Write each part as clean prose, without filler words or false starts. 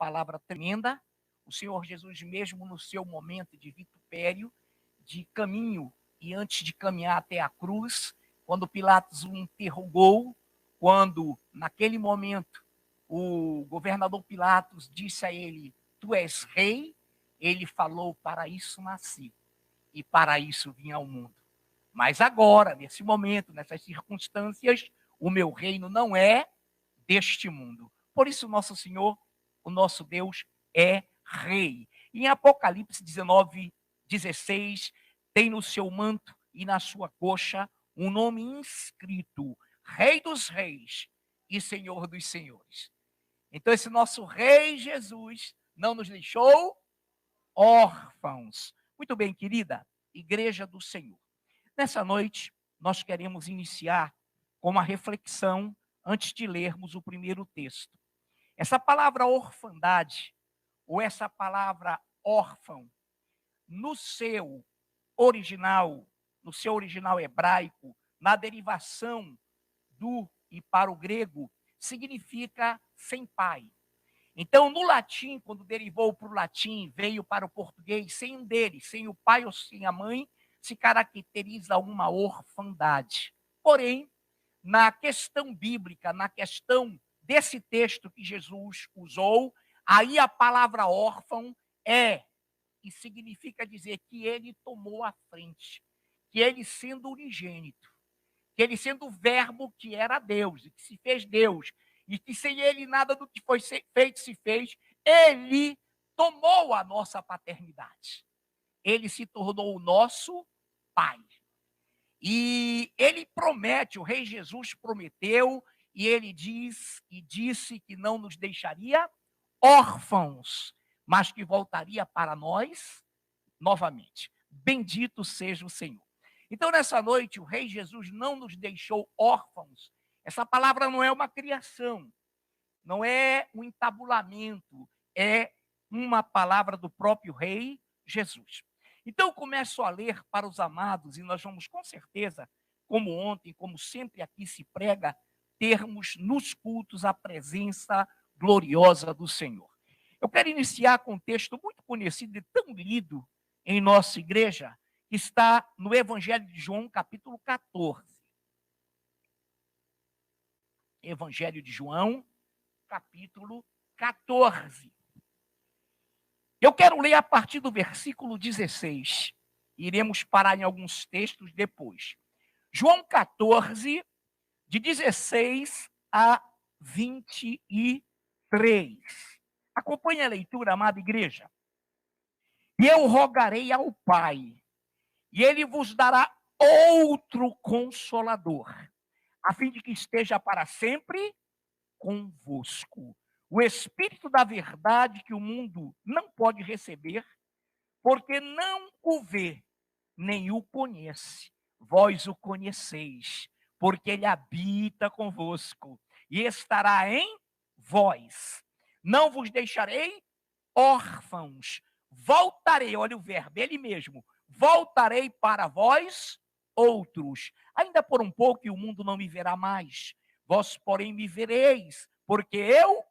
palavra tremenda. O Senhor Jesus, mesmo no seu momento de vitupério, de caminho e antes de caminhar até a cruz, quando Pilatos o interrogou, quando naquele momento o governador Pilatos disse a ele: "Tu és rei", ele falou: "Para isso nasci e para isso vim ao mundo. Mas agora, nesse momento, nessas circunstâncias, o meu reino não é deste mundo." Por isso, nosso Senhor, o nosso Deus, é rei. Em Apocalipse 19:16, tem no seu manto e na sua coxa um nome inscrito: Rei dos Reis e Senhor dos Senhores. Então, esse nosso Rei Jesus não nos deixou órfãos. Muito bem, querida Igreja do Senhor. Nessa noite, nós queremos iniciar com uma reflexão antes de lermos o primeiro texto. Essa palavra orfandade, ou essa palavra órfão, no seu original hebraico, na derivação do e para o grego, significa sem pai. Então, no latim, quando derivou para o latim, veio para o português, sem um deles, sem o pai ou sem a mãe, se caracteriza uma orfandade. Porém, na questão bíblica, na questão desse texto que Jesus usou, aí a palavra órfão é e significa dizer que ele tomou a frente, que ele sendo unigênito, que ele sendo o verbo que era Deus, e que se fez Deus, e que sem ele nada do que foi feito se fez, ele tomou a nossa paternidade. Ele se tornou o nosso pai. E ele promete, o Rei Jesus prometeu, e ele diz e disse que não nos deixaria órfãos, mas que voltaria para nós novamente. Bendito seja o Senhor. Então, nessa noite, o Rei Jesus não nos deixou órfãos. Essa palavra não é uma criação, não é um entabulamento, é uma palavra do próprio Rei Jesus. Então, eu começo a ler para os amados, e nós vamos, com certeza, como ontem, como sempre aqui se prega, termos nos cultos a presença gloriosa do Senhor. Eu quero iniciar com um texto muito conhecido e tão lido em nossa igreja, que está no Evangelho de João, capítulo 14. Evangelho de João, capítulo 14. Eu quero ler a partir do versículo 16. Iremos parar em alguns textos depois. João 14, de 16 a 23. Acompanhe a leitura, amada igreja. "E eu rogarei ao Pai, e ele vos dará outro consolador, a fim de que esteja para sempre convosco. O Espírito da verdade, que o mundo não pode receber, porque não o vê, nem o conhece. Vós o conheceis, porque ele habita convosco e estará em vós. Não vos deixarei órfãos. Voltarei", olha o verbo, ele mesmo, "voltarei para vós outros. Ainda por um pouco e o mundo não me verá mais. Vós, porém, me vereis, porque eu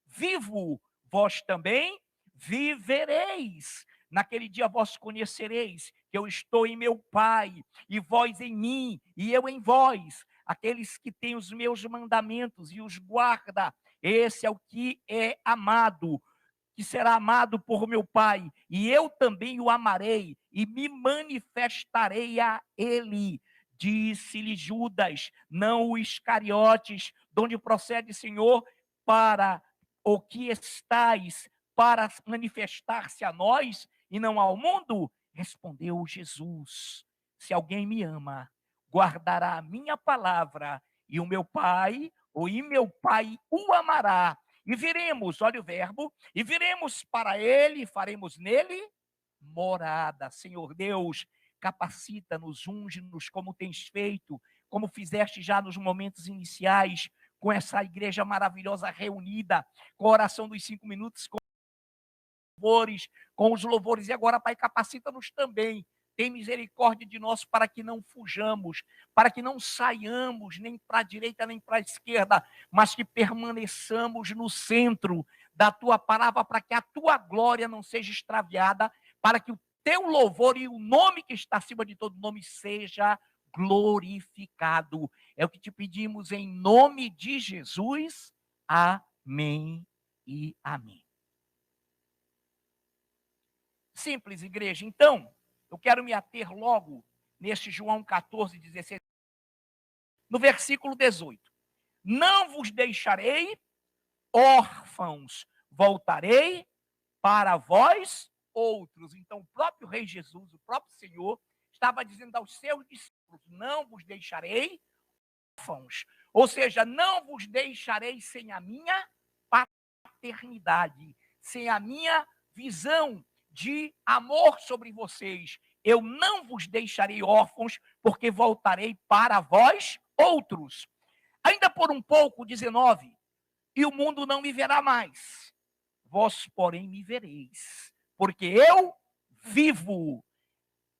vivo, vós também vivereis. Naquele dia vós conhecereis que eu estou em meu Pai, e vós em mim, e eu em vós. Aqueles que têm os meus mandamentos e os guarda, esse é o que é amado, que será amado por meu Pai, e eu também o amarei, e me manifestarei a ele." Disse-lhe Judas, não o Iscariotes, de onde procede, Senhor, para o que estais, para manifestar-se a nós e não ao mundo? Respondeu Jesus, se alguém me ama, guardará a minha palavra, e o meu Pai, meu Pai o amará. E viremos, olha o verbo, e viremos para ele, e faremos nele morada. Senhor Deus, capacita-nos, unge-nos como tens feito, como fizeste já nos momentos iniciais, com essa igreja maravilhosa reunida, com a oração dos 5 minutos, com os louvores, e agora, Pai, capacita-nos também tem misericórdia de nós para que não fujamos, para que não saiamos nem para a direita nem para a esquerda, mas que permaneçamos no centro da tua palavra, para que a tua glória não seja extraviada, para que o teu louvor e o nome que está acima de todo nome seja glorificado. É o que te pedimos em nome de Jesus. Amém e amém. Simples, igreja. Então, eu quero me ater logo neste João 14, 16, no versículo 18. Não vos deixarei órfãos, voltarei para vós outros. Então, o próprio Rei Jesus, o próprio Senhor, estava dizendo aos seus discípulos: não vos deixarei órfãos. Ou seja, não vos deixarei sem a minha paternidade, sem a minha visão de amor sobre vocês. Eu não vos deixarei órfãos, porque voltarei para vós outros. Ainda por um pouco, 19, e o mundo não me verá mais. Vós, porém, me vereis, porque eu vivo.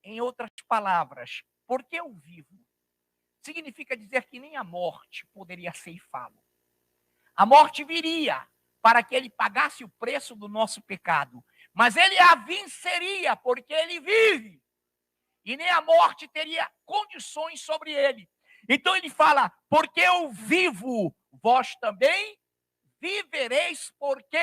Em outras palavras, porque eu vivo, significa dizer que nem a morte poderia ceifá-lo. A morte viria para que ele pagasse o preço do nosso pecado, mas ele a venceria porque ele vive. E nem a morte teria condições sobre ele. Então ele fala: porque eu vivo, vós também vivereis, porque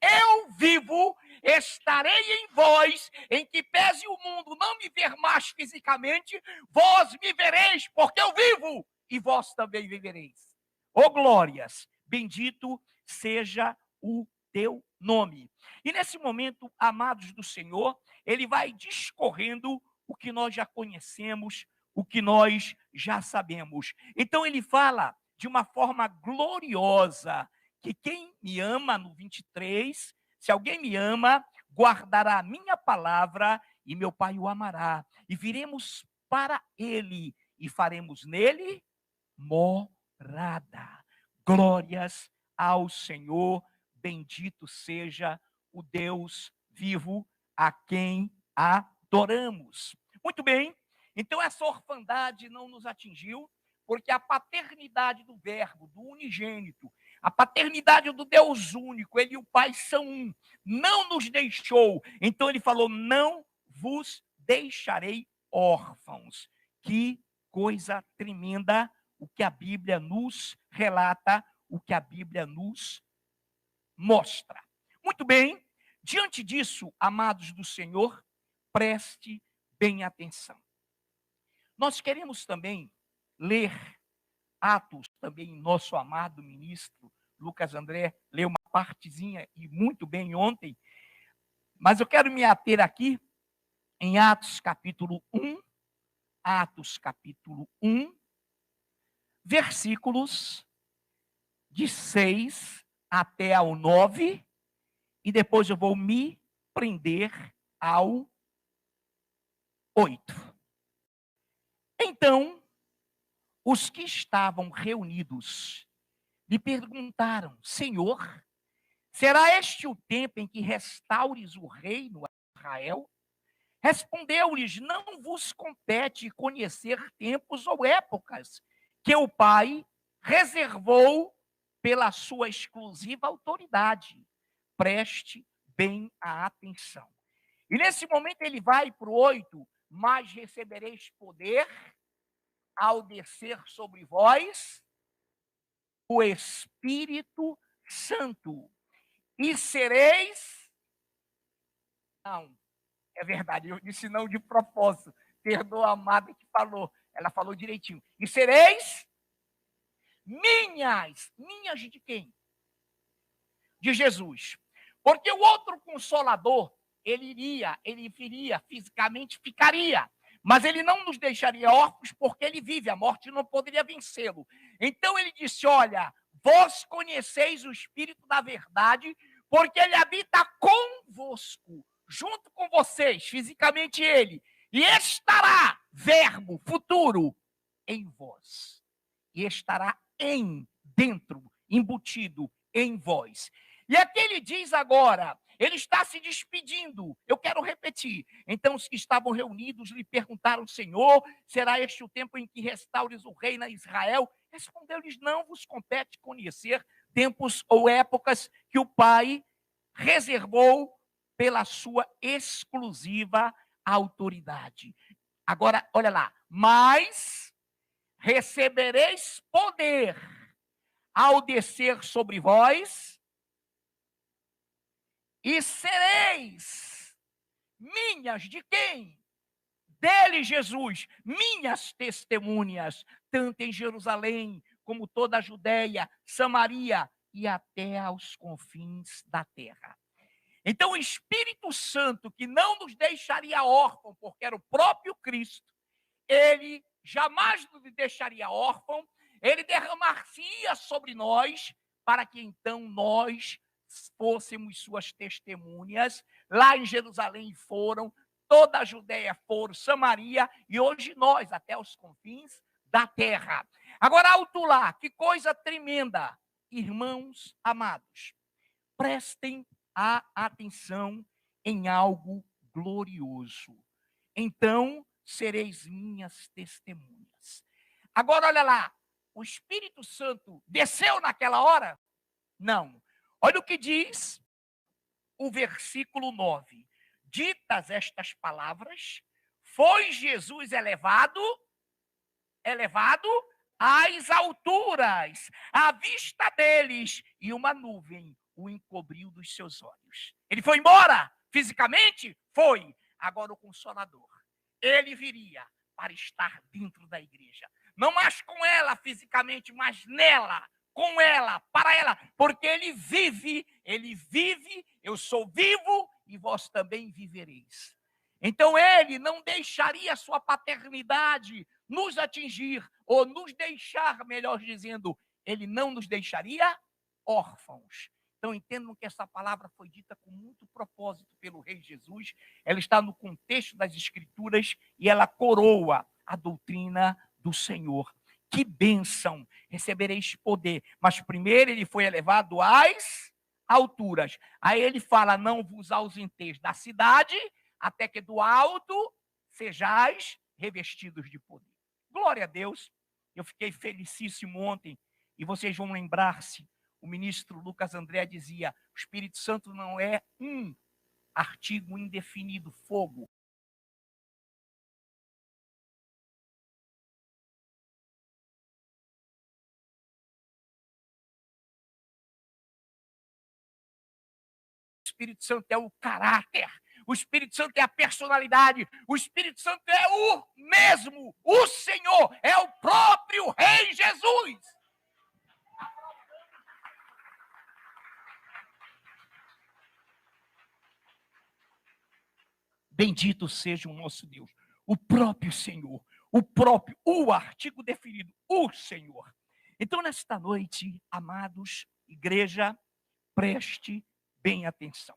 eu vivo, estarei em vós, em que pese o mundo não me ver mais fisicamente, vós me vereis, porque eu vivo, e vós também vivereis. Ó glórias, bendito seja o teu nome. E nesse momento, amados do Senhor, ele vai discorrendo o que nós já conhecemos, o que nós já sabemos. Então ele fala de uma forma gloriosa, que quem me ama, no 23, se alguém me ama, guardará a minha palavra e meu Pai o amará. E viremos para ele e faremos nele morada. Glórias ao Senhor, bendito seja o Deus vivo a quem adoramos. Muito bem, então essa orfandade não nos atingiu, porque a paternidade do Verbo, do unigênito, a paternidade do Deus único, ele e o Pai são um, não nos deixou. Então ele falou: não vos deixarei órfãos. Que coisa tremenda o que a Bíblia nos relata, o que a Bíblia nos mostra. Muito bem, diante disso, amados do Senhor, preste bem atenção. Nós queremos também ler Atos, também nosso amado ministro Lucas André leu uma partezinha e muito bem ontem, mas eu quero me ater aqui em Atos capítulo 1, Atos capítulo 1, versículos de 6 até ao 9, e depois eu vou me prender ao 8. Então, os que estavam reunidos lhe perguntaram: Senhor, será este o tempo em que restaures o reino a Israel? Respondeu-lhes: não vos compete conhecer tempos ou épocas que o Pai reservou pela sua exclusiva autoridade. Preste bem a atenção. E nesse momento ele vai para o 8, mas recebereis poder ao descer sobre vós o Espírito Santo, e sereis... Não, é verdade, eu disse não de propósito. Perdoa a amada que falou. Ela falou direitinho. E sereis minhas de quem? De Jesus. Porque o outro consolador, ele viria, fisicamente ficaria. Mas ele não nos deixaria órfãos, porque ele vive, a morte não poderia vencê-lo. Então ele disse: olha, vós conheceis o Espírito da verdade, porque ele habita convosco, junto com vocês, fisicamente ele, e estará, verbo, futuro, em vós. E estará dentro, embutido em vós. E aqui ele diz agora, ele está se despedindo. Eu quero repetir. Então os que estavam reunidos lhe perguntaram: Senhor, será este o tempo em que restaures o reino a Israel? Respondeu-lhes: não vos compete conhecer tempos ou épocas que o Pai reservou pela sua exclusiva autoridade. Agora, olha lá. Mas recebereis poder ao descer sobre vós, e sereis minhas, de quem? Dele, Jesus, minhas testemunhas, tanto em Jerusalém, como toda a Judéia, Samaria e até aos confins da terra. Então, o Espírito Santo, que não nos deixaria órfão, porque era o próprio Cristo, ele jamais nos deixaria órfão, ele derramar-se-ia sobre nós, para que então nós fôssemos suas testemunhas. Lá em Jerusalém foram, toda a Judéia foram, Samaria, e hoje nós, até os confins da terra. Agora, alto lá, que coisa tremenda. Irmãos amados, prestem a atenção em algo glorioso. Então, sereis minhas testemunhas. Agora, olha lá, o Espírito Santo desceu naquela hora? Não. Olha o que diz o versículo 9. Ditas estas palavras, foi Jesus elevado às alturas, à vista deles, e uma nuvem o encobriu dos seus olhos. Ele foi embora fisicamente? Foi. Agora o Consolador, ele viria para estar dentro da igreja. Não mais com ela fisicamente, mas nela, com ela, para ela, porque ele vive, eu sou vivo e vós também vivereis. Então ele não deixaria a sua paternidade nos atingir, ou nos deixar, melhor dizendo, ele não nos deixaria órfãos. Então entendam que essa palavra foi dita com muito propósito pelo Rei Jesus, ela está no contexto das Escrituras e ela coroa a doutrina do Senhor. Que bênção, recebereis poder. Mas primeiro ele foi elevado às alturas. Aí ele fala: não vos ausenteis da cidade, até que do alto sejais revestidos de poder. Glória a Deus. Eu fiquei felicíssimo ontem, e vocês vão lembrar-se, o ministro Lucas André dizia: o Espírito Santo não é um artigo indefinido, fogo. O Espírito Santo é o caráter, o Espírito Santo é a personalidade, o Espírito Santo é o mesmo, o Senhor, é o próprio Rei Jesus. Bendito seja o nosso Deus, o próprio Senhor, o artigo definido, o Senhor. Então, nesta noite, amados, igreja, preste bem atenção.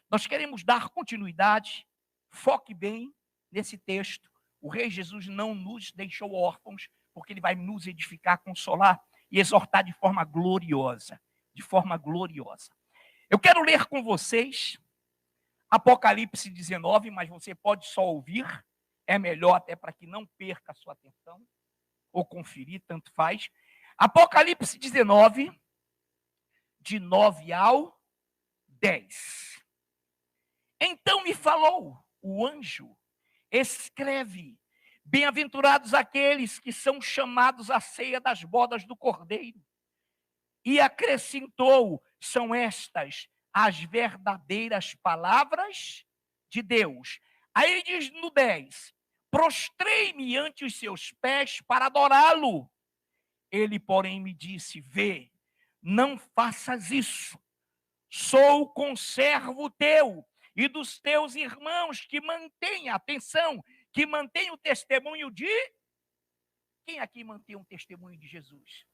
Nós queremos dar continuidade, foque bem nesse texto. O Rei Jesus não nos deixou órfãos, porque ele vai nos edificar, consolar e exortar de forma gloriosa. De forma gloriosa. Eu quero ler com vocês Apocalipse 19, mas você pode só ouvir. É melhor até para que não perca a sua atenção, ou conferir, tanto faz. Apocalipse 19, de 9 ao 10. Então me falou o anjo: escreve, bem-aventurados aqueles que são chamados à ceia das bodas do Cordeiro. E acrescentou: são estas as verdadeiras palavras de Deus. Aí ele diz no 10, prostrei-me ante os seus pés para adorá-lo. Ele, porém, me disse: vê, não faças isso. Sou conservo teu e dos teus irmãos que mantêm, atenção, que mantêm o testemunho de... Quem aqui mantém um testemunho de Jesus?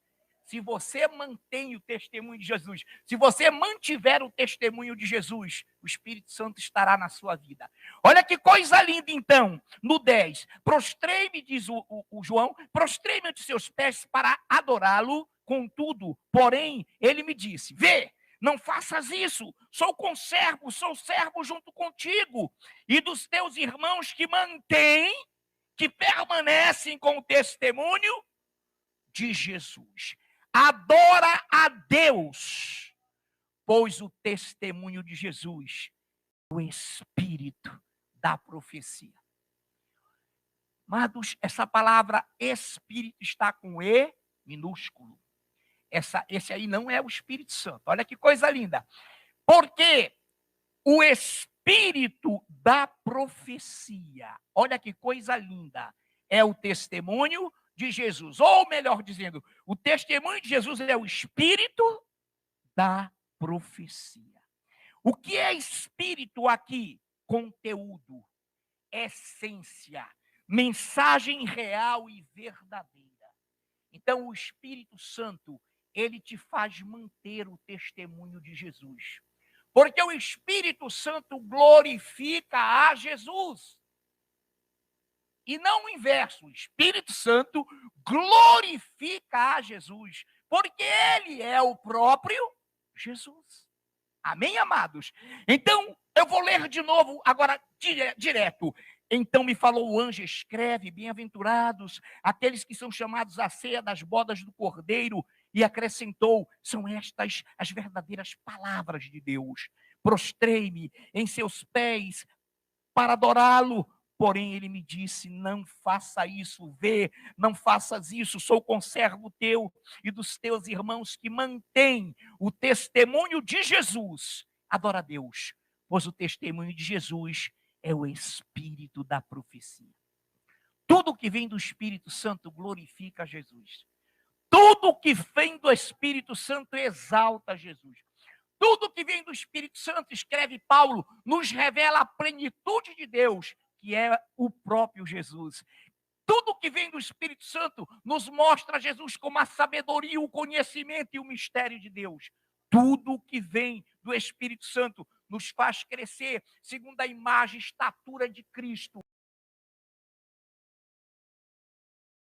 Se você mantém o testemunho de Jesus, se você mantiver o testemunho de Jesus, o Espírito Santo estará na sua vida. Olha que coisa linda, então, no 10. Prostrei-me, diz o João, prostrei-me ante seus pés para adorá-lo, contudo, porém, ele me disse: vê, Não faças isso. Sou conservo, sou servo junto contigo e dos teus irmãos que mantêm, que permanecem com o testemunho de Jesus. Adora a Deus, pois o testemunho de Jesus é o espírito da profecia. Amados, essa palavra espírito está com E minúsculo. Esse aí não é o Espírito Santo. Olha que coisa linda. Porque o espírito da profecia, olha que coisa linda, é o testemunho de Jesus. Ou melhor dizendo, o testemunho de Jesus é o espírito da profecia. O que é espírito aqui? Conteúdo, essência, mensagem real e verdadeira. Então, o Espírito Santo, ele te faz manter o testemunho de Jesus. Porque o Espírito Santo glorifica a Jesus. E não o inverso. O Espírito Santo glorifica a Jesus. Porque ele é o próprio Jesus. Amém, amados? Então, eu vou ler de novo, agora direto. Então me falou o anjo, escreve, bem-aventurados aqueles que são chamados à ceia das bodas do Cordeiro, e acrescentou, são estas as verdadeiras palavras de Deus. Prostrei-me em seus pés para adorá-lo, porém ele me disse, não faça isso, vê, não faças isso, sou conservo teu e dos teus irmãos que mantêm o testemunho de Jesus. Adora a Deus, pois o testemunho de Jesus é o espírito da profecia. Tudo que vem do Espírito Santo glorifica Jesus. Tudo que vem do Espírito Santo exalta Jesus. Tudo que vem do Espírito Santo, escreve Paulo, nos revela a plenitude de Deus, que é o próprio Jesus. Tudo que vem do Espírito Santo nos mostra Jesus como a sabedoria, o conhecimento e o mistério de Deus. Tudo que vem do Espírito Santo nos faz crescer segundo a imagem e estatura de Cristo.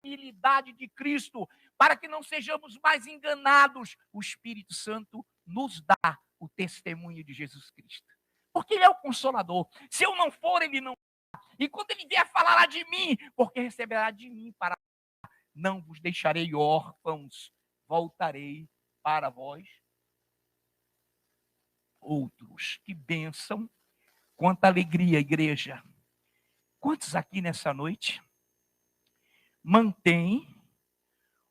A humildade de Cristo, para que não sejamos mais enganados. O Espírito Santo nos dá o testemunho de Jesus Cristo. Porque ele é o Consolador. Se eu não for, ele não. E quando ele vier falar de mim, porque receberá de mim para não vos deixarei órfãos, voltarei para vós outros. Que bênção, quanta alegria, igreja. Quantos aqui nessa noite mantém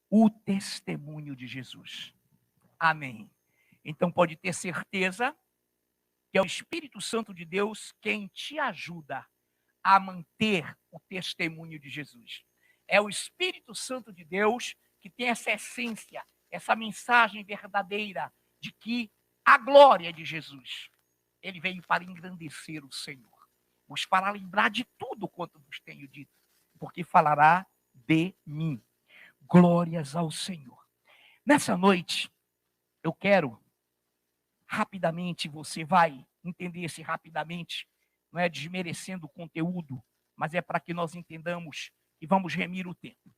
o testemunho de Jesus? Amém. Então pode ter certeza que é o Espírito Santo de Deus quem te ajuda a manter o testemunho de Jesus. É o Espírito Santo de Deus que tem essa essência, essa mensagem verdadeira de que a glória de Jesus, ele veio para engrandecer o Senhor, vos fará lembrar de tudo quanto vos tenho dito, porque falará de mim. Glórias ao Senhor. Nessa noite, eu quero rapidamente, você vai entender esse rapidamente, não é desmerecendo o conteúdo, mas é para que nós entendamos e vamos remir o tempo.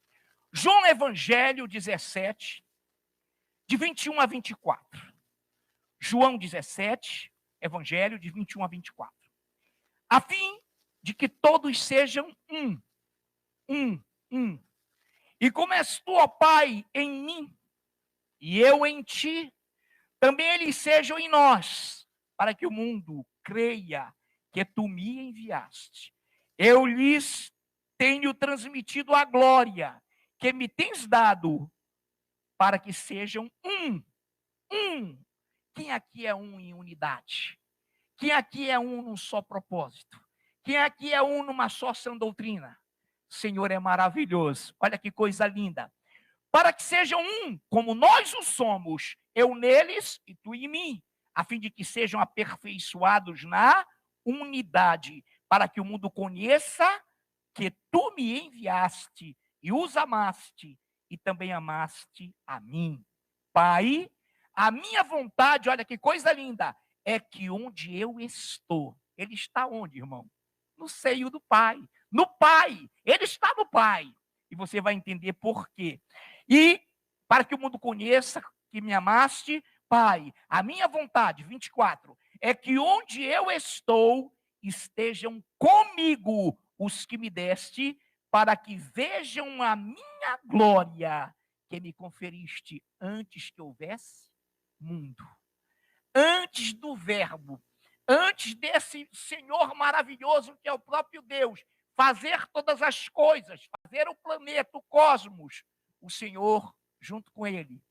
João Evangelho 17, de 21 a 24. João 17, Evangelho de 21 a 24. A fim de que todos sejam um. E como és tu, ó Pai, em mim, e eu em ti, também eles sejam em nós, para que o mundo creia que tu me enviaste. Eu lhes tenho transmitido a glória que me tens dado, para que sejam um. Quem aqui é um em unidade? Quem aqui é um num só propósito? Quem aqui é um numa só sã doutrina? O Senhor é maravilhoso. Olha que coisa linda. Para que sejam um, como nós o somos, eu neles e tu em mim, a fim de que sejam aperfeiçoados na unidade, para que o mundo conheça que tu me enviaste e os amaste, e também amaste a mim. Pai, a minha vontade, olha que coisa linda, é que onde eu estou, ele está onde, irmão? No seio do Pai. No Pai, ele está no Pai. E você vai entender por quê. E para que o mundo conheça que me amaste, Pai, a minha vontade, 24, é que onde eu estou, estejam comigo os que me deste, para que vejam a minha glória, que me conferiste antes que houvesse mundo. Antes do verbo, antes desse Senhor maravilhoso que é o próprio Deus, fazer todas as coisas, fazer o planeta, o cosmos, o Senhor, junto com ele,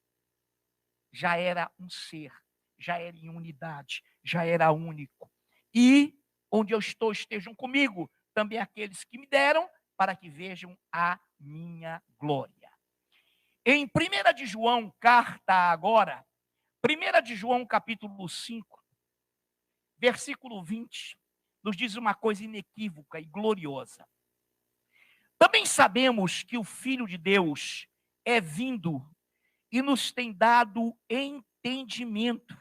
já era um ser, já era em unidade, já era único. E onde eu estou, estejam comigo também aqueles que me deram, para que vejam a minha glória. Em 1 de João, carta agora, 1 de João, capítulo 5, versículo 20, nos diz uma coisa inequívoca e gloriosa. Também sabemos que o Filho de Deus é vindo e nos tem dado entendimento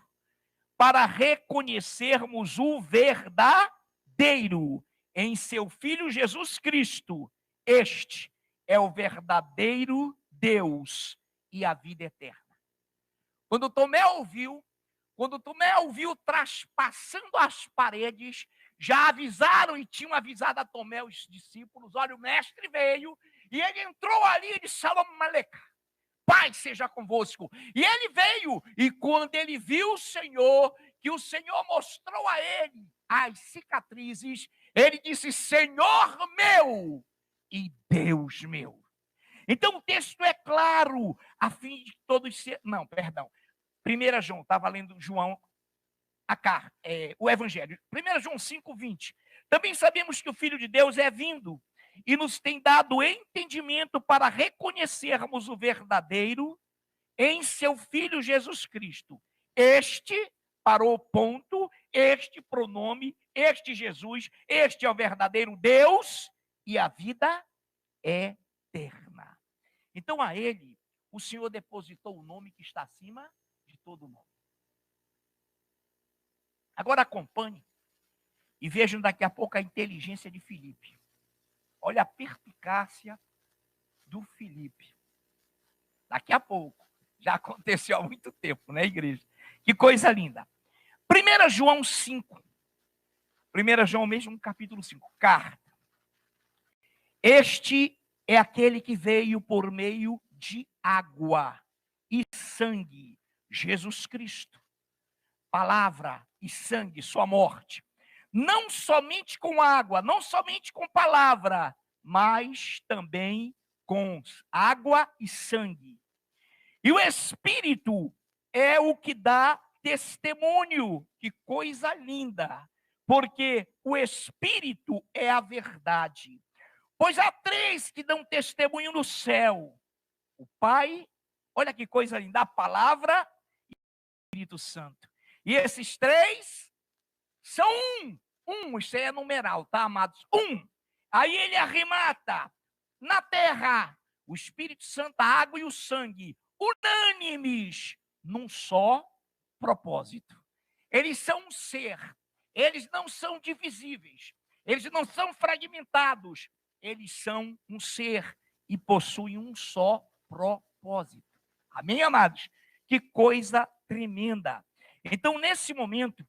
para reconhecermos o verdadeiro em seu Filho Jesus Cristo. Este é o verdadeiro Deus e a vida eterna. Quando Tomé ouviu traspassando as paredes, já avisaram e tinham avisado a Tomé os discípulos, olha, o mestre veio, e ele entrou ali e disse, Shalom Aleichem, paz seja convosco. E ele veio, e quando ele viu o Senhor, que o Senhor mostrou a ele as cicatrizes, ele disse, Senhor meu e Deus meu. Então o texto é claro, a fim de todos ser... Não, perdão. 1 João, estava lendo João, o Evangelho. 1 João 5,20. Também sabemos que o Filho de Deus é vindo e nos tem dado entendimento para reconhecermos o verdadeiro em seu Filho Jesus Cristo. Este, parou o ponto, este pronome, este Jesus, este é o verdadeiro Deus e a vida eterna. Então a ele, o Senhor depositou o nome que está acima de todo nome. Agora acompanhe e vejam daqui a pouco a inteligência de Filipe. Olha a perspicácia do Filipe. Daqui a pouco. Já aconteceu há muito tempo, né, igreja? Que coisa linda. 1 João 5. 1 João mesmo, capítulo 5. Carta. Este é aquele que veio por meio de água e sangue, Jesus Cristo. Palavra e sangue, sua morte. Não somente com água, não somente com palavra, mas também com água e sangue. E o Espírito é o que dá testemunho. Que coisa linda! Porque o Espírito é a verdade. Pois há três que dão testemunho no céu: o Pai, olha que coisa linda, a palavra e o Espírito Santo. E esses três são um, isso aí é numeral, tá, amados? Um. Aí ele arremata na terra o Espírito Santo, a água e o sangue, unânimes num só propósito. Eles são um ser, eles não são divisíveis, eles não são fragmentados, eles são um ser e possuem um só propósito. Amém, amados? Que coisa tremenda. Então, nesse momento,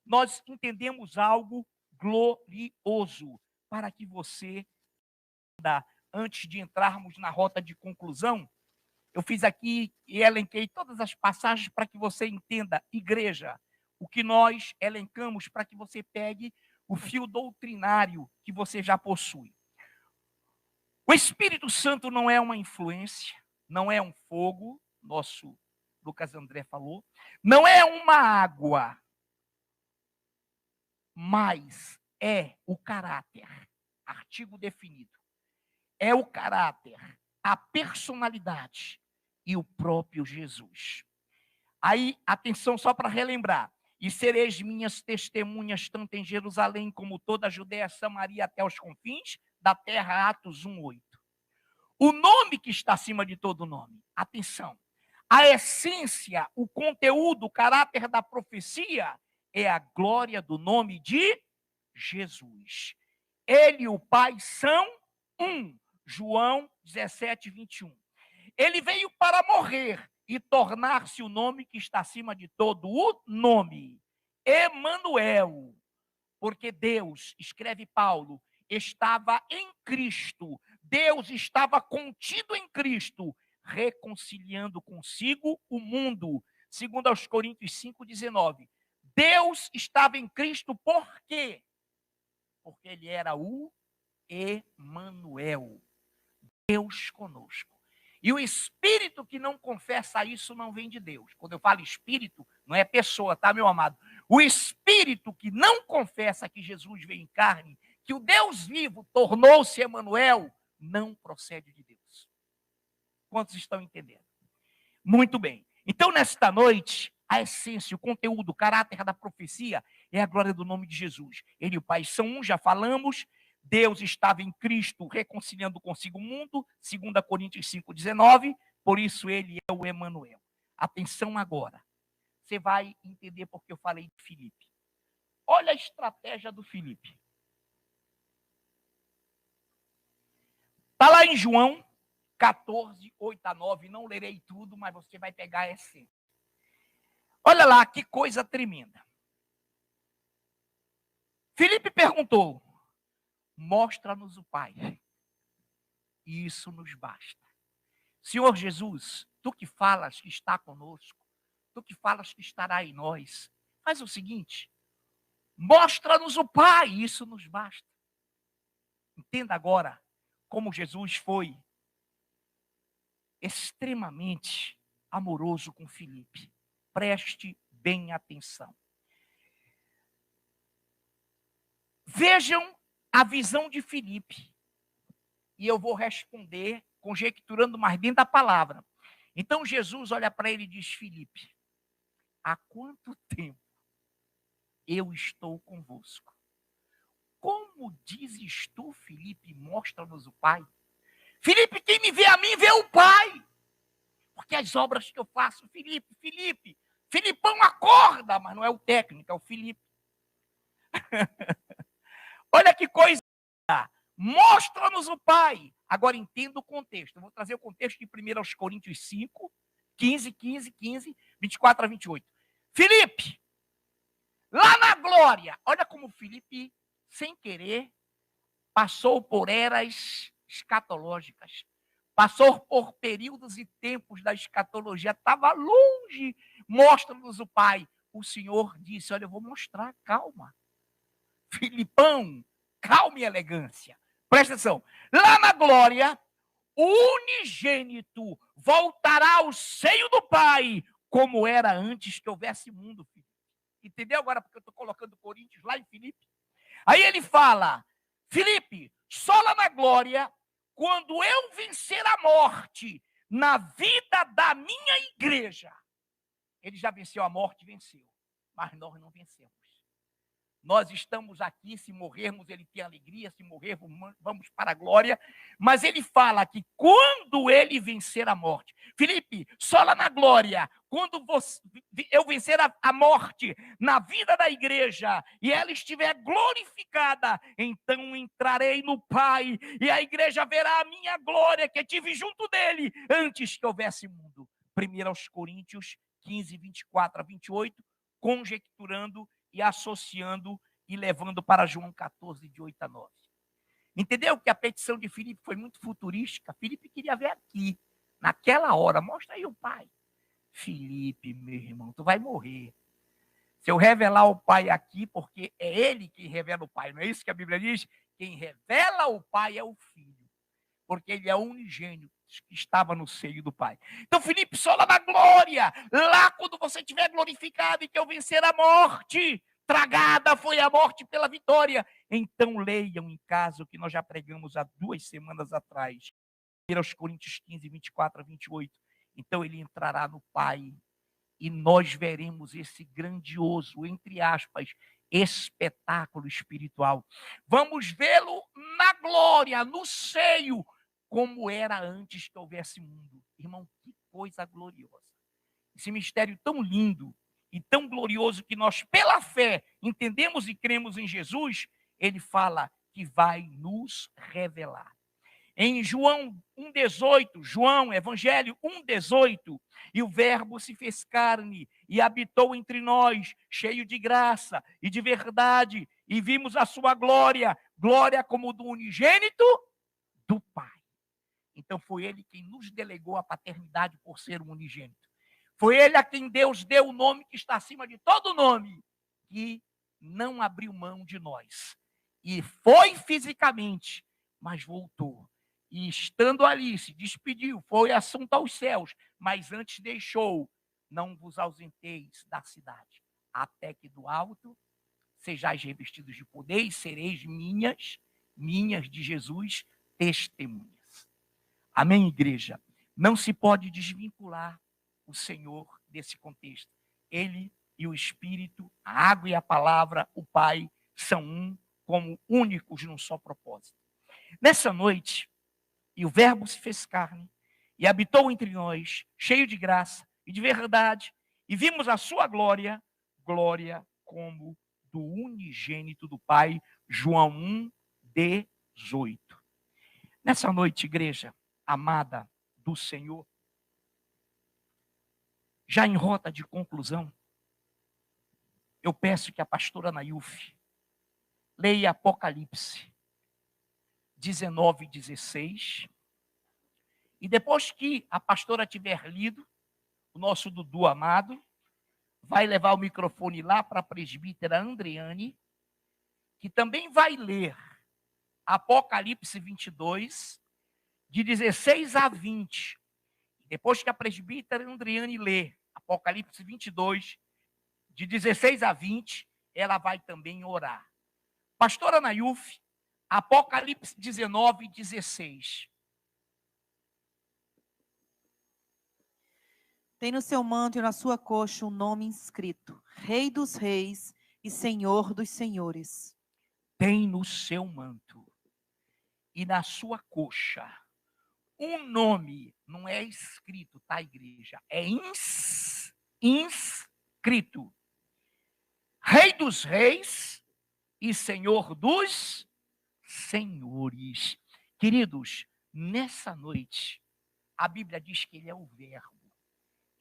nós entendemos algo glorioso para que você, antes de entrarmos na rota de conclusão, eu fiz aqui e elenquei todas as passagens para que você entenda, igreja, o que nós elencamos para que você pegue o fio doutrinário que você já possui. O Espírito Santo não é uma influência, não é um fogo, nosso Lucas André falou, não é uma água, mas é o caráter, artigo definido. É o caráter, a personalidade e o próprio Jesus. Aí, atenção só para relembrar. E sereis minhas testemunhas tanto em Jerusalém como toda a Judéia, Samaria até os confins da terra, Atos 1:8. O nome que está acima de todo nome. Atenção. A essência, o conteúdo, o caráter da profecia é a glória do nome de Jesus. Ele e o Pai são um. João 17:21. Ele veio para morrer e tornar-se o nome que está acima de todo o nome, Emanuel, porque Deus, escreve Paulo, estava em Cristo, Deus estava contido em Cristo, reconciliando consigo o mundo, segundo aos Coríntios 5,19. Deus estava em Cristo por quê? Porque ele era o Emanuel, Deus conosco. E o espírito que não confessa isso não vem de Deus. Quando eu falo espírito, não é pessoa, tá, meu amado? O espírito que não confessa que Jesus veio em carne, que o Deus vivo tornou-se Emanuel, não procede de Deus. Quantos estão entendendo? Muito bem. Então, nesta noite, a essência, o conteúdo, o caráter da profecia é a glória do nome de Jesus. Ele e o Pai são um, já falamos. Deus estava em Cristo reconciliando consigo o mundo, 2 Coríntios 5,19, por isso ele é o Emanuel. Atenção agora, você vai entender porque eu falei de Filipe. Olha a estratégia do Filipe. Está lá em João 14, 8 a 9, não lerei tudo, mas você vai pegar a essência. Olha lá que coisa tremenda. Filipe perguntou: mostra-nos o Pai, e isso nos basta. Senhor Jesus, tu que falas que está conosco, tu que falas que estará em nós, faz o seguinte, mostra-nos o Pai, e isso nos basta. Entenda agora como Jesus foi extremamente amoroso com Filipe. Preste bem atenção. Vejam a visão de Filipe. E eu vou responder conjecturando mais dentro da palavra. Então Jesus olha para ele e diz: Filipe, há quanto tempo eu estou convosco? Como dizes tu, Filipe, mostra-nos o Pai? Filipe, quem me vê a mim, vê o Pai. Porque as obras que eu faço, Filipão acorda, mas não é o técnico, é o Filipe. Olha que coisa. Mostra-nos o Pai. Agora entenda o contexto. Eu vou trazer o contexto de 1 aos Coríntios 5, 15, 24 a 28. Filipe, lá na glória, olha como Filipe, sem querer, passou por eras escatológicas. Passou por períodos e tempos da escatologia. Estava longe. Mostra-nos o Pai. O Senhor disse: olha, eu vou mostrar, calma. Filipão, calma e elegância. Presta atenção. Lá na glória, o unigênito voltará ao seio do Pai, como era antes que houvesse mundo. Filho. Entendeu agora porque eu estou colocando Coríntios lá em Filipe? Aí ele fala: Filipe, só lá na glória, quando eu vencer a morte na vida da minha igreja. Ele já venceu a morte, venceu. Mas nós não vencemos. Nós estamos aqui, se morrermos, ele tem alegria, se morrermos, vamos para a glória. Mas ele fala que quando ele vencer a morte, Filipe, só lá na glória, quando eu vencer a morte na vida da igreja e ela estiver glorificada, então entrarei no Pai e a igreja verá a minha glória que tive junto dele antes que houvesse mundo. 1 aos Coríntios 15, 24 a 28, conjecturando e associando e levando para João 14, de 8 a 9. Entendeu que a petição de Filipe foi muito futurística? Filipe queria ver aqui, naquela hora. Mostra aí o Pai. Filipe, meu irmão, tu vai morrer. Se eu revelar o Pai aqui, porque é ele que revela o Pai. Não é isso que a Bíblia diz? Quem revela o Pai é o Filho. Porque ele é o unigênito que estava no seio do Pai. Então, Filipe, só lá na glória, lá quando você estiver glorificado e que eu vencer a morte, tragada foi a morte pela vitória. Então, leiam em casa o que nós já pregamos há 2 semanas atrás. 1 Coríntios 15, 24 a 28. Então, ele entrará no Pai e nós veremos esse grandioso, entre aspas, espetáculo espiritual. Vamos vê-lo na glória, no seio, como era antes que houvesse mundo. Irmão, que coisa gloriosa. Esse mistério tão lindo e tão glorioso que nós, pela fé, entendemos e cremos em Jesus, ele fala que vai nos revelar. Em João 1,18, João, Evangelho 1,18, e o Verbo se fez carne e habitou entre nós, cheio de graça e de verdade, e vimos a sua glória, glória como do unigênito do Pai. Então foi ele quem nos delegou a paternidade por ser um unigênito. Foi ele a quem Deus deu o nome que está acima de todo nome, que não abriu mão de nós. E foi fisicamente, mas voltou. E estando ali, se despediu, foi assunto aos céus, mas antes deixou: não vos ausenteis da cidade, até que do alto sejais revestidos de poder e sereis minhas de Jesus, testemunhas. Amém, igreja? Não se pode desvincular o Senhor desse contexto. Ele e o Espírito, a água e a palavra, o Pai, são um, como únicos num só propósito. Nessa noite, e o Verbo se fez carne e habitou entre nós, cheio de graça e de verdade, e vimos a sua glória, glória como do unigênito do Pai, João 1:18. Nessa noite, igreja amada do Senhor, já em rota de conclusão, eu peço que a pastora Nayuf leia Apocalipse 19:16, e depois que a pastora tiver lido, o nosso Dudu amado vai levar o microfone lá para a presbítera Andreane, que também vai ler Apocalipse 22, de 16 a 20. Depois que a presbítera Andreane lê Apocalipse 22, de 16 a 20, ela vai também orar. Pastora Nayuf, Apocalipse 19:16. Tem no seu manto e na sua coxa um nome inscrito: Rei dos Reis e Senhor dos Senhores. Tem no seu manto e na sua coxa um nome, não é escrito, tá, igreja? É inscrito: Rei dos Reis e Senhor dos Senhores. Queridos, nessa noite, a Bíblia diz que ele é o Verbo.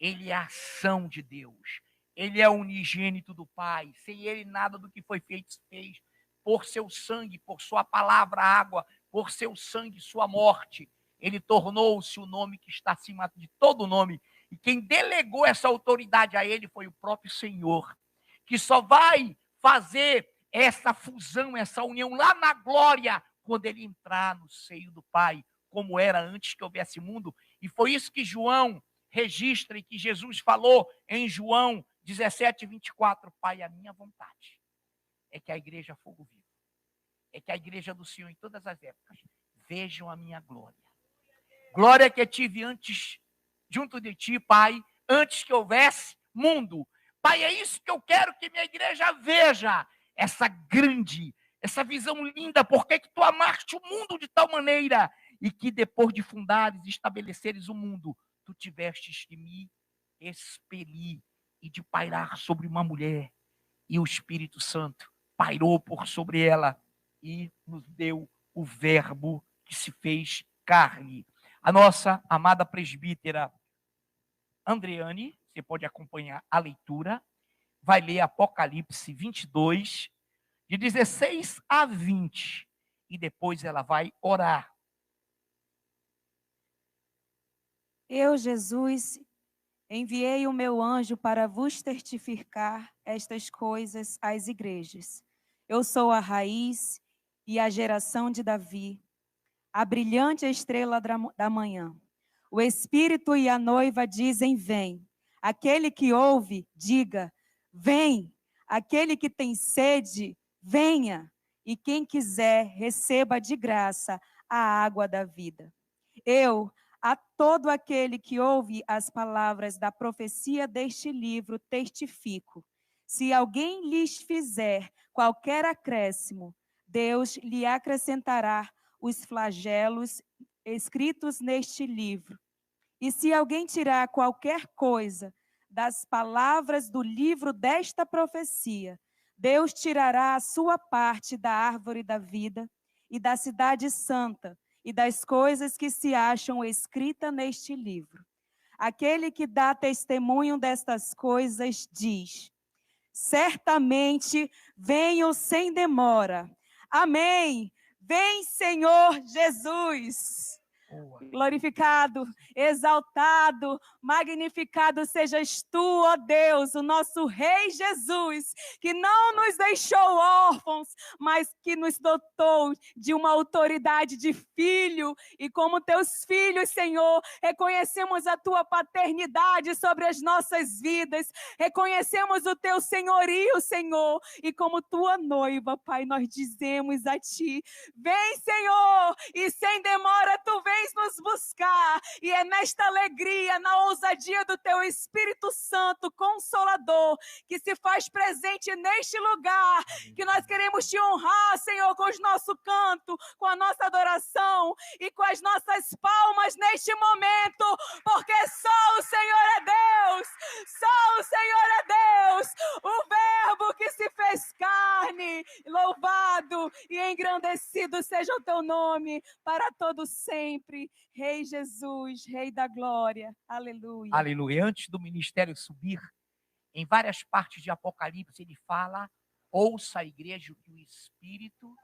Ele é a ação de Deus. Ele é o unigênito do Pai. Sem ele, nada do que foi feito se fez. Por seu sangue, por sua palavra, água, por seu sangue, sua morte, ele tornou-se o nome que está acima de todo nome. E quem delegou essa autoridade a ele foi o próprio Senhor, que só vai fazer essa fusão, essa união lá na glória, quando ele entrar no seio do Pai, como era antes que houvesse mundo. E foi isso que João registra e que Jesus falou em João 17:24. Pai, a minha vontade é que a igreja Fogo Vivo, é que a igreja do Senhor em todas as épocas vejam a minha glória. Glória que eu tive antes, junto de ti, Pai, antes que houvesse mundo. Pai, é isso que eu quero que minha igreja veja, essa grande, essa visão linda, porque que tu amaste o mundo de tal maneira, e que depois de fundares e estabeleceres o mundo, tu tivestes que me expelir e de pairar sobre uma mulher, e o Espírito Santo pairou por sobre ela e nos deu o Verbo que se fez carne. A nossa amada presbítera Andreane, você pode acompanhar a leitura, vai ler Apocalipse 22, de 16 a 20, e depois ela vai orar. Eu, Jesus, enviei o meu anjo para vos testificar estas coisas às igrejas. Eu sou a raiz e a geração de Davi, a brilhante estrela da manhã. O Espírito e a noiva dizem: vem. Aquele que ouve, diga: vem. Aquele que tem sede, venha. E quem quiser, receba de graça a água da vida. Eu, a todo aquele que ouve as palavras da profecia deste livro, testifico: se alguém lhes fizer qualquer acréscimo, Deus lhe acrescentará os flagelos escritos neste livro. E se alguém tirar qualquer coisa das palavras do livro desta profecia, Deus tirará a sua parte da árvore da vida e da cidade santa, e das coisas que se acham escritas neste livro. Aquele que dá testemunho destas coisas diz: certamente venho sem demora. Amém. Vem, Senhor Jesus. Glorificado, exaltado, magnificado sejas tu, ó Deus, o nosso Rei Jesus, que não nos deixou órfãos, mas que nos dotou de uma autoridade de filho. E como teus filhos, Senhor, reconhecemos a tua paternidade sobre as nossas vidas, reconhecemos o teu senhorio, Senhor, e como tua noiva, Pai, nós dizemos a ti: vem, Senhor, e sem demora tu vens nos buscar, e é nesta alegria, na ousadia do teu Espírito Santo Consolador, que se faz presente neste lugar, que nós queremos te honrar, Senhor, com o nosso canto, com a nossa adoração e com as nossas palmas neste momento, porque só o Senhor é Deus, só o Senhor é Deus, o Verbo que se fez carne. Louvado e engrandecido seja o teu nome para todo sempre. Rei Jesus, Rei da glória. Aleluia. Aleluia. Antes do ministério subir, em várias partes de Apocalipse, ele fala: ouça a igreja o que o Espírito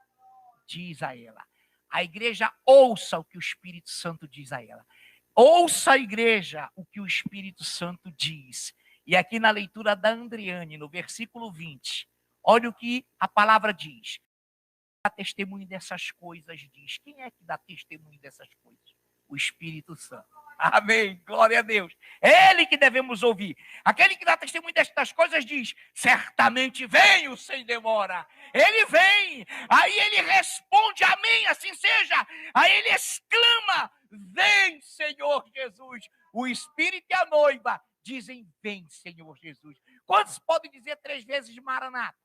diz a ela. A igreja ouça o que o Espírito Santo diz a ela. Ouça a igreja o que o Espírito Santo diz. E aqui na leitura da Andriane, no versículo 20, olha o que a palavra diz. Dá testemunho dessas coisas, diz. Quem é que dá testemunho dessas coisas? O Espírito Santo. Amém, glória a Deus. É Ele que devemos ouvir. Aquele que dá testemunho destas coisas diz: certamente venho sem demora. Ele vem, aí ele responde: amém, assim seja. Aí ele exclama: vem, Senhor Jesus. O Espírito e a noiva dizem: vem, Senhor Jesus. Quantos podem dizer 3 vezes Maranata?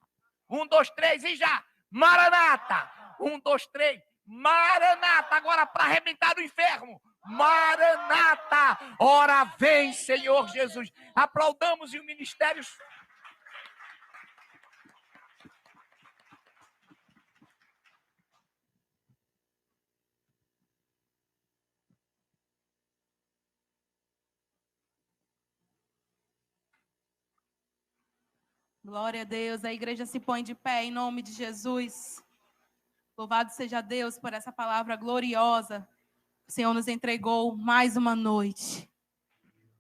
1, 2, 3 e já. Maranata. 1, 2, 3. Maranata. Agora para arrebentar o inferno. Maranata. Ora vem, Senhor Jesus. Aplaudamos e o ministério... Glória a Deus. A igreja se põe de pé em nome de Jesus. Louvado seja Deus por essa palavra gloriosa. O Senhor nos entregou mais uma noite.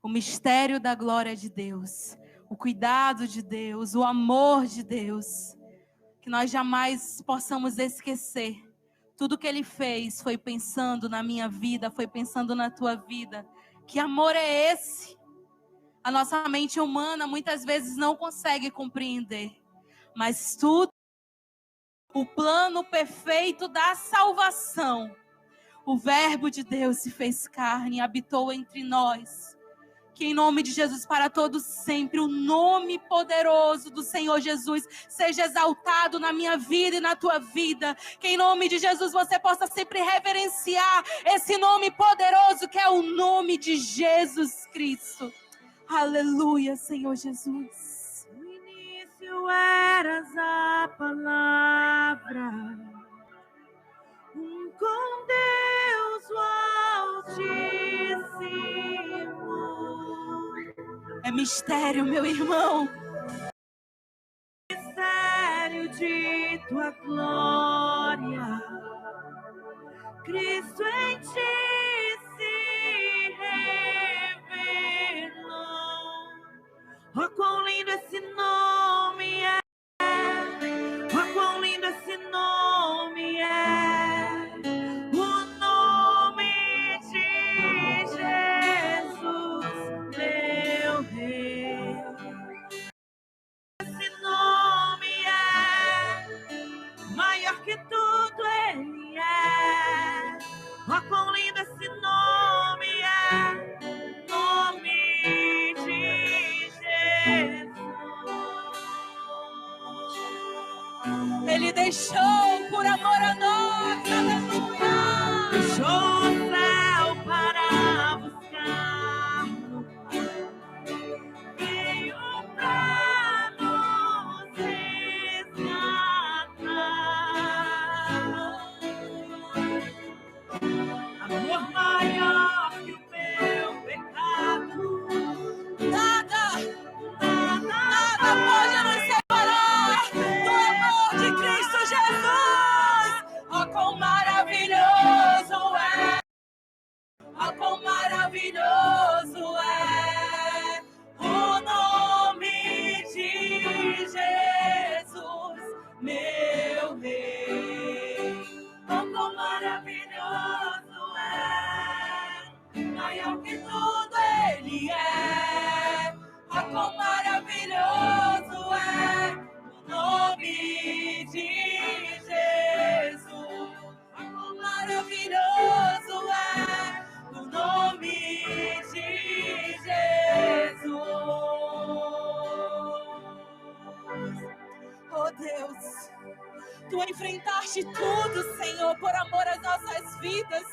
O mistério da glória de Deus, o cuidado de Deus, o amor de Deus. Que nós jamais possamos esquecer. Tudo que Ele fez foi pensando na minha vida, foi pensando na tua vida. Que amor é esse? A nossa mente humana muitas vezes não consegue compreender. Mas tudo, o plano perfeito da salvação, o Verbo de Deus se fez carne e habitou entre nós. Que em nome de Jesus, para todos sempre, o nome poderoso do Senhor Jesus seja exaltado na minha vida e na tua vida. Que em nome de Jesus você possa sempre reverenciar esse nome poderoso que é o nome de Jesus Cristo. Aleluia, Senhor Jesus. No início eras a palavra, com Deus o Altíssimo. É mistério, meu irmão. Mistério de tua glória, Cristo em ti se revelou. Oh, quão lindo esse nome é! Oh, quão lindo esse nome é! O nome de Jesus, meu Rei. Esse nome é maior que tudo, Ele é. Oh, quão lindo esse nome é! Nome de Jesus. Ele deixou por amor a nós. Aleluia. Deixou o céu para buscar, veio para nos resgatar. Jesus. Oh, quão maravilhoso é. Oh, quão maravilhoso é o nome de Jesus, meu Rei. Oh, quão maravilhoso é, maior que tudo Ele é. Oh, quão maravilhoso é o nome de Jesus. Oh, quão maravilhoso é o nome de Jesus. Oh Deus, Tu enfrentaste tudo, Senhor, por amor às nossas vidas.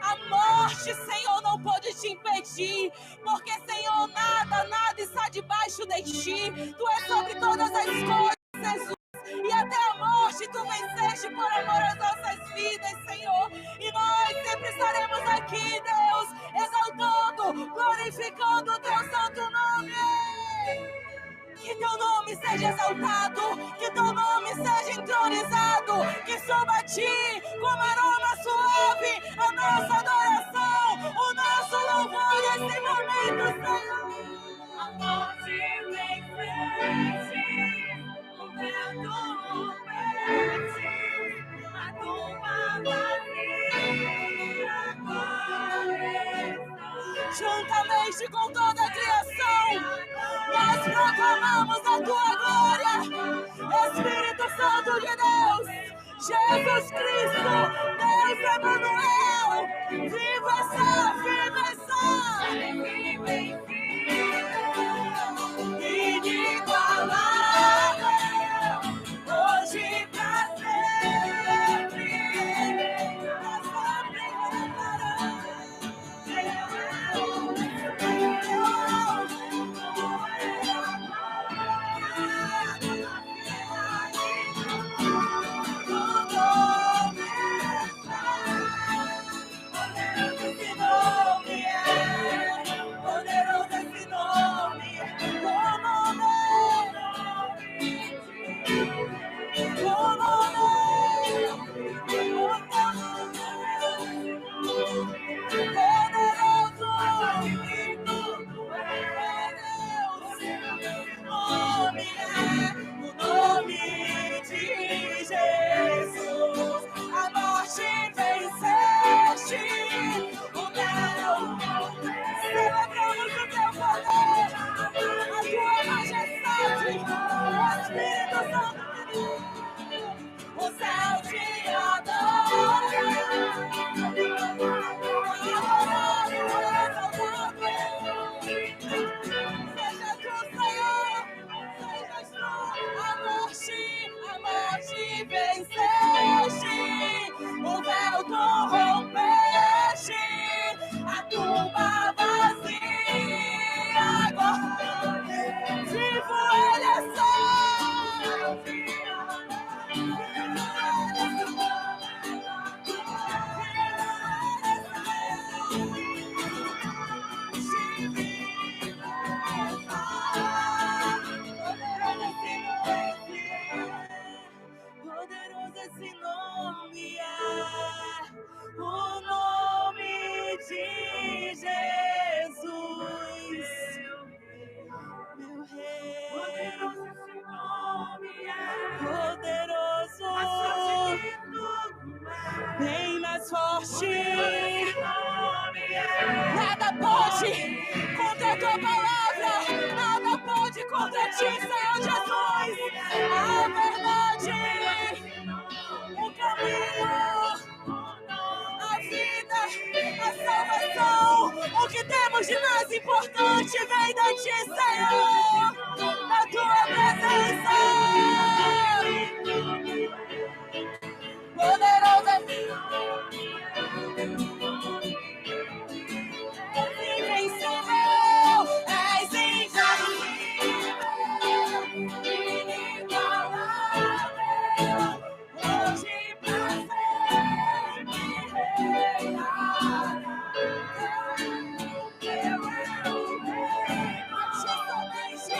A morte, Senhor, não pôde te impedir, porque, Senhor, nada está debaixo de Ti. Tu és sobre todas as coisas, Jesus. E até a morte Tu venceste por amor às nossas vidas, Senhor. E nós sempre estaremos aqui, Deus, exaltando, glorificando o Teu santo nome. Que Teu nome seja exaltado, que Teu nome seja entronizado, que suba a Ti como aroma suave a nossa adoração, o nosso louvor nesse momento, Senhor. A morte venceste, o medo perde, a tumba vazia agora está. Juntamente com toda a criação, nós proclamamos a Tua glória, Espírito Santo de Deus, Jesus Cristo, Deus Emanuel, viva essa, viva essa, inigualável, hoje pra sempre, bem mais forte. Nada pode contra a Tua palavra, nada pode contra Ti, Senhor Jesus. A verdade, o caminho, a vida, a salvação, o que temos de mais importante vem de Ti, Senhor, da Tua presença. Poderoso é invencível, és invencível, inigualável, hoje pra sempre reinará. Eu é o Rei, a Ti somente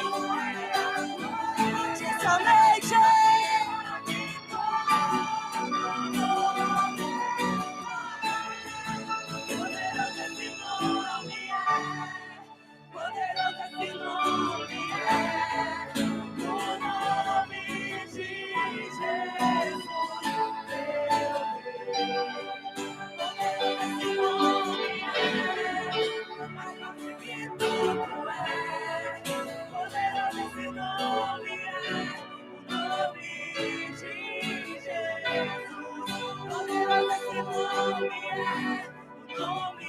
nome